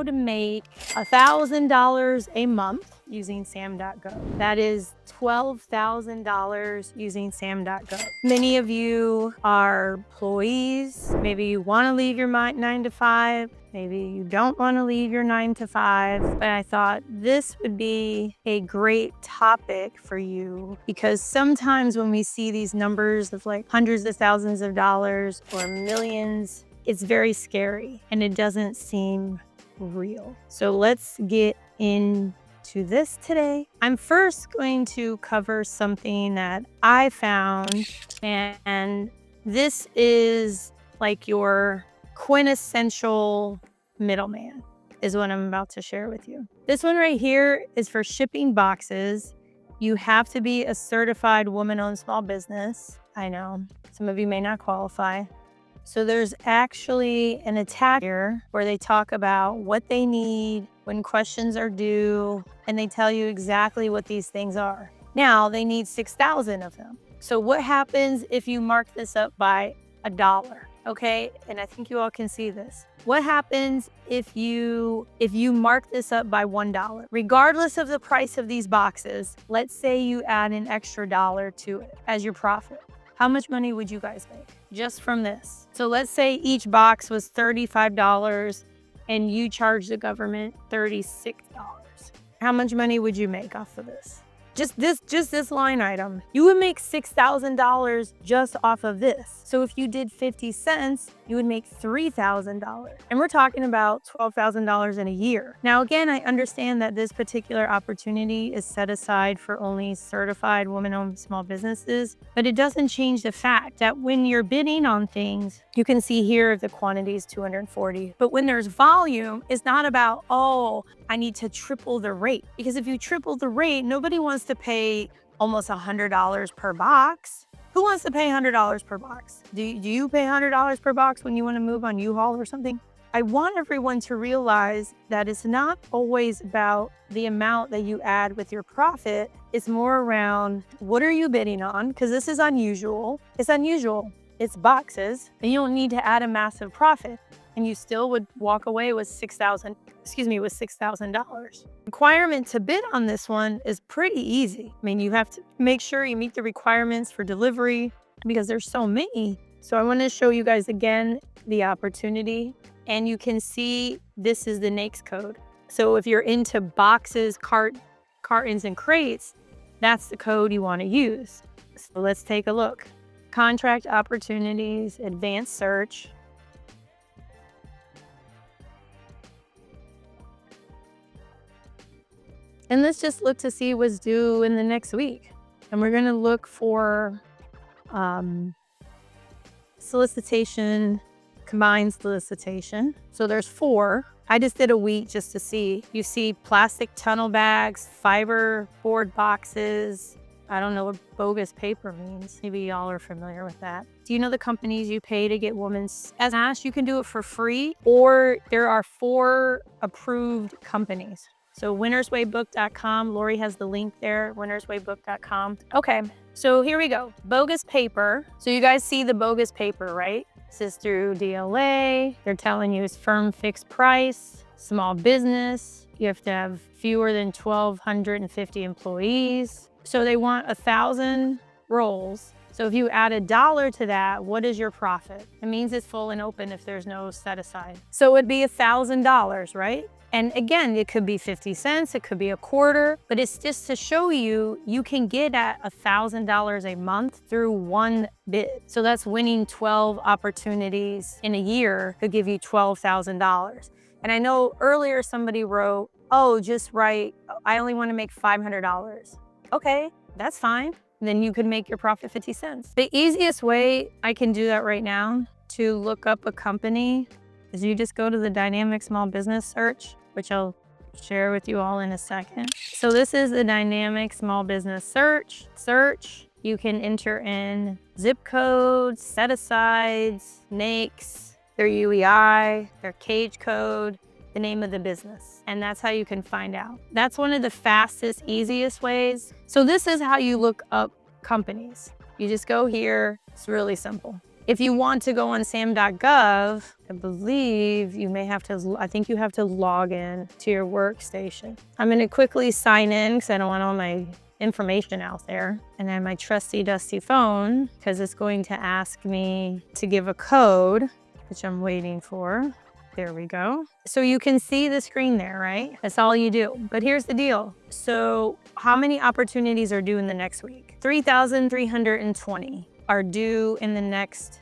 how to make $1,000 a month using Sam.Gov. That is $12,000 using Sam.Gov. Many of you are employees. Maybe you want to leave your 9 to 5. Maybe you don't want to leave your 9 to 5, but I thought this would be a great topic for you because sometimes when we see these numbers of like hundreds of thousands of dollars or millions, it's very scary and it doesn't seem real. So let's get into this today. I'm first going to cover something that I found, and this is like your quintessential middleman is what I'm about to share with you. This one right here is for shipping boxes. You have to be a certified woman-owned small business. I know some of you may not qualify. So there's actually an attach here where they talk about what they need, when questions are due, and they tell you exactly what these things are. Now they need 6,000 of them. So what happens if you mark this up by $1? Okay, and I think you all can see this. What happens if you mark this up by $1? Regardless of the price of these boxes, let's say you add an extra $1 to it as your profit. How much money would you guys make just from this? So let's say each box was $35 and you charge the government $36. How much money would you make off of this? Just this line item. You would make $6,000 just off of this. So if you did 50 cents, you would make $3,000. And we're talking about $12,000 in a year. Now, again, I understand that this particular opportunity is set aside for only certified women-owned small businesses, but it doesn't change the fact that when you're bidding on things, you can see here the quantity is 240. But when there's volume, it's not about, oh, I need to triple the rate. Because if you triple the rate, nobody wants to pay almost $100 per box. Who wants to pay $100 per box? Do you pay $100 per box when you want to move on U-Haul or something? I want everyone to realize that it's not always about the amount that you add with your profit. It's more around what are you bidding on? Because this is unusual. It's unusual. It's boxes, and you don't need to add a massive profit, and you still would walk away with $6,000. Requirement to bid on this one is pretty easy. I mean, you have to make sure you meet the requirements for delivery because there's so many. So I want to show you guys again the opportunity, and you can see this is the NAICS code. So if you're into boxes, cartons, and crates, that's the code you want to use. So let's take a look. Contract opportunities, advanced search. And let's just look to see what's due in the next week. And we're going to look for solicitation, combined solicitation. So there's 4. I just did a week just to see. You see plastic tunnel bags, fiber board boxes. I don't know what bogus paper means. Maybe y'all are familiar with that. Do you know the companies you pay to get women's as asked? You can do it for free, or there are 4 approved companies. So winnerswaybook.com, Lori has the link there, winnerswaybook.com. Okay, so here we go. Bogus paper. So you guys see the bogus paper, right? This is through DLA. They're telling you it's firm fixed price, small business. You have to have fewer than 1,250 employees. So they want 1,000 rolls. So if you add $1 to that, what is your profit? It means it's full and open if there's no set aside. So it'd be $1,000, right? And again, it could be 50 cents, it could be a quarter, but it's just to show you, you can get at $1,000 a month through one bid. So that's winning 12 opportunities in a year could give you $12,000. And I know earlier somebody wrote, oh, just write, I only want to make $500. Okay, that's fine. Then you could make your profit 50 cents. The easiest way I can do that right now to look up a company is you just go to the dynamic small business search, which I'll share with you all in a second. So this is the dynamic small business search. You can enter in zip codes, set-asides, NAICS, their UEI, their cage code, the name of the business. And that's how you can find out. That's one of the fastest, easiest ways. So this is how you look up companies. You just go here. It's really simple. If you want to go on Sam.gov, I believe you may have to, I think you have to log in to your workstation. I'm gonna quickly sign in because I don't want all my information out there. And then my trusty dusty phone, because it's going to ask me to give a code, which I'm waiting for. There we go. So you can see the screen there, right? That's all you do. But here's the deal. So how many opportunities are due in the next week? 3,320 are due in the next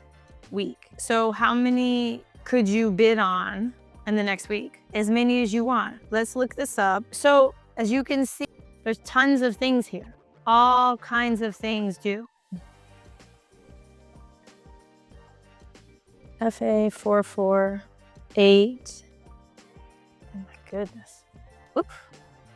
week. So how many could you bid on in the next week? As many as you want. Let's look this up. So as you can see, there's tons of things here. All kinds of things due. FA 448. Oh my goodness. Whoop.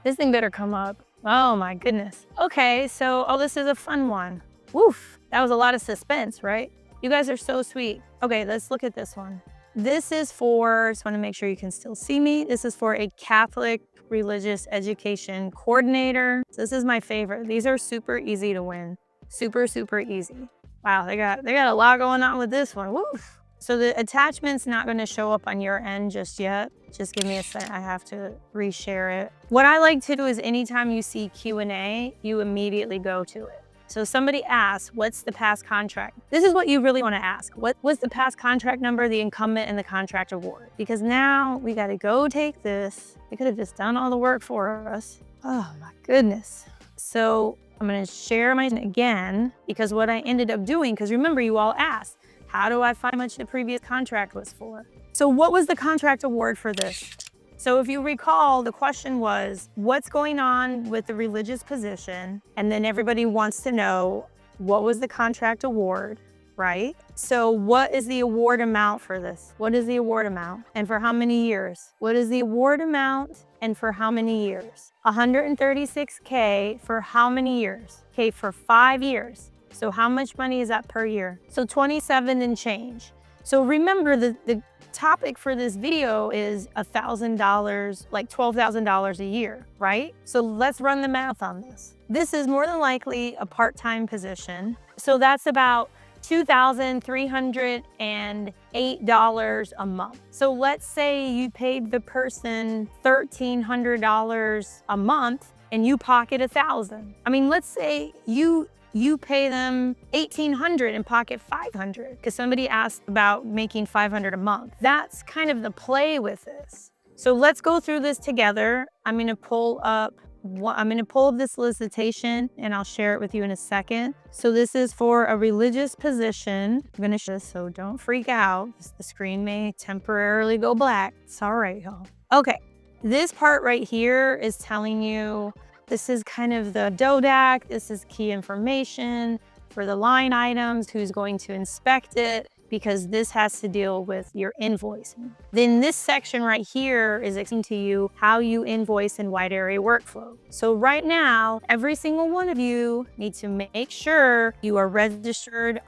This thing better come up. Oh my goodness. Okay, so, this is a fun one. Woof, that was a lot of suspense, right? You guys are so sweet. Okay, let's look at this one. This is for, just wanna make sure you can still see me. This is for a Catholic religious education coordinator. This is my favorite. These are super easy to win. Super, super easy. Wow, they got a lot going on with this one. Woof. So the attachment's not gonna show up on your end just yet. Just give me a second, I have to reshare it. What I like to do is anytime you see Q&A, you immediately go to it. So somebody asks, what's the past contract? This is what you really wanna ask. What was the past contract number, the incumbent, and the contract award? Because now we gotta go take this. They could have just done all the work for us. Oh my goodness. So I'm gonna share my again, because what I ended up doing, because remember you all asked, how do I find how much the previous contract was for? So what was the contract award for this? So if you recall, the question was, what's going on with the religious position? And then everybody wants to know, what was the contract award, right? So what is the award amount for this? What is the award amount? And for how many years? What is the award amount and for how many years? $136K for how many years? Okay, for 5 years. So how much money is that per year? So 27 and change. So remember the topic for this video is $1,000, like $12,000 a year, right? So let's run the math on this. This is more than likely a part-time position. So that's about $2,308 a month. So let's say you paid the person $1,300 a month and you pocket $1,000. I mean, let's say you pay them $1,800 and pocket $500 because somebody asked about making $500 a month. That's kind of the play with this. So let's go through this together. I'm gonna pull up this solicitation and I'll share it with you in a second. So this is for a religious position. I'm gonna show this, so don't freak out. The screen may temporarily go black. It's all right, y'all. Okay, this part right here is telling you, this is kind of the DODAC, this is key information for the line items, who's going to inspect it, because this has to deal with your invoicing. Then this section right here is explaining to you how you invoice in wide area workflow. So right now, every single one of you need to make sure you are register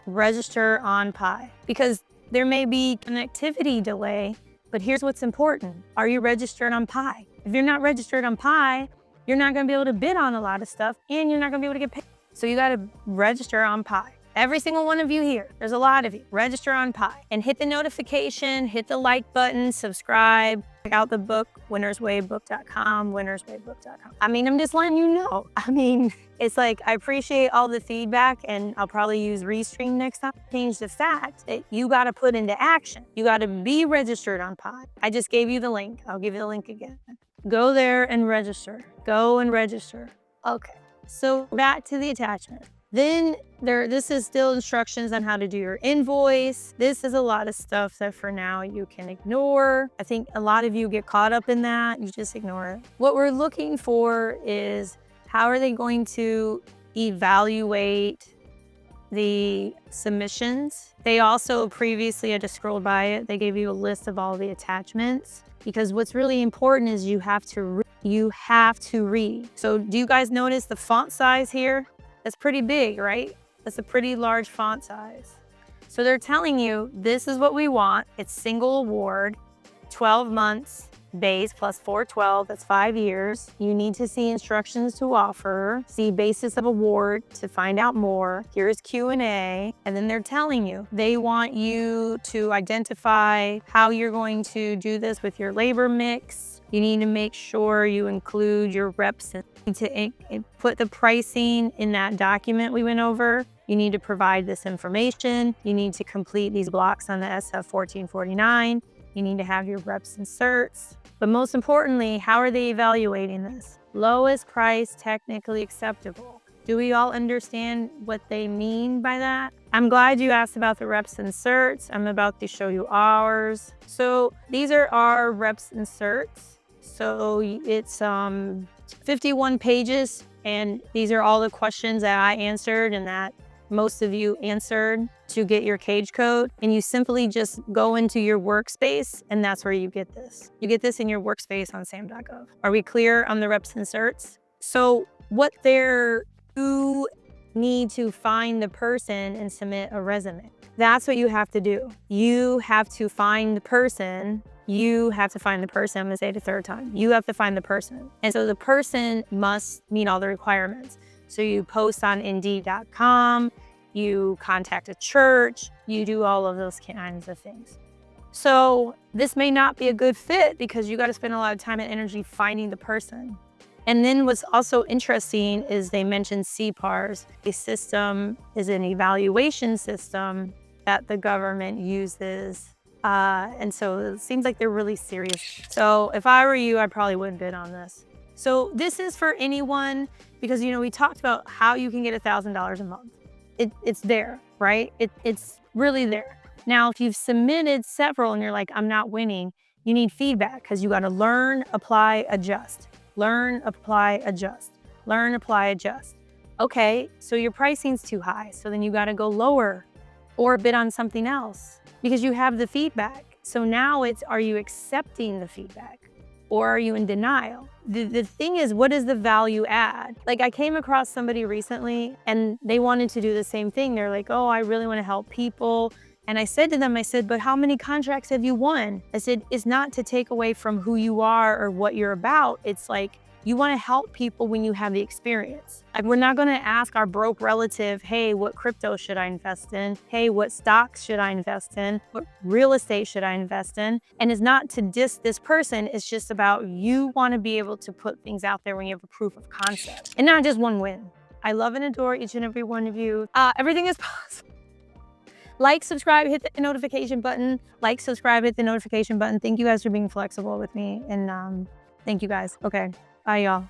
on Pi, because there may be connectivity delay, but here's what's important. Are you registered on Pi? If you're not registered on Pi, you're not gonna be able to bid on a lot of stuff and you're not gonna be able to get paid. So you gotta register on Pi. Every single one of you here, there's a lot of you, register on Pi and hit the notification, hit the like button, subscribe, check out the book, winnerswaybook.com, winnerswaybook.com. I mean, I'm just letting you know. I mean, it's like, I appreciate all the feedback and I'll probably use Restream next time. Change the fact that you gotta put into action. You gotta be registered on Pi. I just gave you the link. I'll give you the link again. Go there and register. Go and register. Okay, so back to the attachment. Then this is still instructions on how to do your invoice. This is a lot of stuff that for now you can ignore. I think a lot of you get caught up in that. You just ignore it. What we're looking for is how are they going to evaluate the submissions. They also previously, I just scrolled by it, they gave you a list of all the attachments, because what's really important is you have to read. So do you guys notice the font size here? That's pretty big, right? That's a pretty large font size. So they're telling you, this is what we want. It's single award, 12 months, base plus 412, that's 5 years. You need to see instructions to offer, see basis of award to find out more. Here's Q&A, and then they're telling you. They want you to identify how you're going to do this with your labor mix. You need to make sure you include your reps and to put the pricing in that document we went over. You need to provide this information. You need to complete these blocks on the SF 1449. You need to have your reps and certs. But most importantly, how are they evaluating this? Lowest price technically acceptable. Do we all understand what they mean by that? I'm glad you asked about the reps and certs. I'm about to show you ours. So these are our reps and certs. So it's 51 pages, and these are all the questions that I answered and that most of you answered to get your cage code. And you simply just go into your workspace, and that's where you get this. You get this in your workspace on Sam.Gov. Are we clear on the reps and certs? So what you need to find the person and submit a resume. That's what you have to do. You have to find the person. You have to find the person. I'm gonna say it a third time. You have to find the person. And so the person must meet all the requirements. So you post on Indeed.com, you contact a church, you do all of those kinds of things. So this may not be a good fit because you got to spend a lot of time and energy finding the person. And then what's also interesting is they mentioned CPARS. A system is an evaluation system that the government uses. And so it seems like they're really serious. So if I were you, I probably wouldn't bid on this. So this is for anyone because, we talked about how you can get $1,000 a month. It's there, right? It's really there. Now, if you've submitted several and you're like, I'm not winning, you need feedback because you got to learn, apply, adjust. Learn, apply, adjust. Learn, apply, adjust. Okay, so your pricing's too high. So then you got to go lower or bid on something else because you have the feedback. So now are you accepting the feedback or are you in denial? The thing is, what is the value add? Like I came across somebody recently and they wanted to do the same thing. They're like, oh, I really want to help people. And I said to them, but how many contracts have you won? I said, it's not to take away from who you are or what you're about. It's like, you want to help people when you have the experience. Like we're not going to ask our broke relative, hey, what crypto should I invest in? Hey, what stocks should I invest in? What real estate should I invest in? And it's not to diss this person. It's just about you want to be able to put things out there when you have a proof of concept and not just one win. I love and adore each and every one of you. Everything is possible. Like, subscribe, hit the notification button. Like, subscribe, hit the notification button. Thank you guys for being flexible with me. And thank you guys. Okay. Bye, y'all.